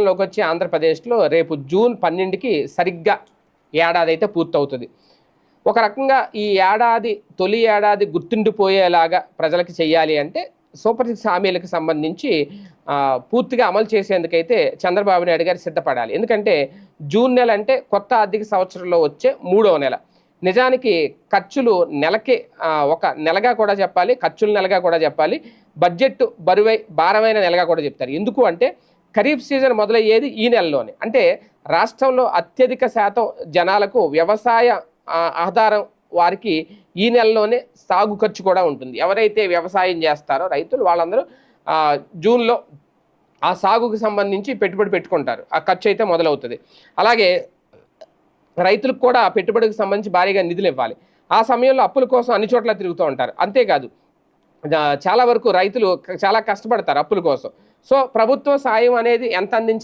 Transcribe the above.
లోకి వచ్చి ఆంధ్రప్రదేశ్లో రేపు జూన్ 12కి సరిగ్గా ఏడాది అయితే పూర్తవుతుంది. ఒక రకంగా ఈ ఏడాది తొలి ఏడాది గుర్తుండిపోయేలాగా ప్రజలకి చెయ్యాలి అంటే సూపర్ 6 హామీలకు సంబంధించి పూర్తిగా అమలు చేసేందుకైతే చంద్రబాబు నాయుడు గారు సిద్ధపడాలి. ఎందుకంటే జూన్ నెల అంటే కొత్త ఆర్థిక సంవత్సరంలో వచ్చే 3వ నెల. నిజానికి ఖర్చులు నెలకి ఒక నెలగా కూడా చెప్పాలి, ఖర్చుల నెలగా కూడా చెప్పాలి, బడ్జెట్ భారమైన నెలగా కూడా చెప్తారు. ఎందుకు అంటే ఖరీఫ్ సీజన్ మొదలయ్యేది ఈ నెలలోనే. అంటే రాష్ట్రంలో అత్యధిక శాతం జనాలకు వ్యవసాయ ఆధారం వారికి ఈ నెలలోనే సాగు ఖర్చు కూడా ఉంటుంది. ఎవరైతే వ్యవసాయం చేస్తారో రైతులు వాళ్ళందరూ జూన్లో ఆ సాగుకు సంబంధించి పెట్టుబడి పెట్టుకుంటారు. ఆ ఖర్చు అయితే మొదలవుతుంది. అలాగే రైతులకు కూడా పెట్టుబడికి సంబంధించి భారీగా నిధులు ఇవ్వాలి. ఆ సమయంలో అప్పుల కోసం అన్ని చోట్ల తిరుగుతూ ఉంటారు. అంతేకాదు చాలా వరకు రైతులు చాలా కష్టపడతారు అప్పుల కోసం. సో ప్రభుత్వ సాయం అనేది ఎంత అందించినా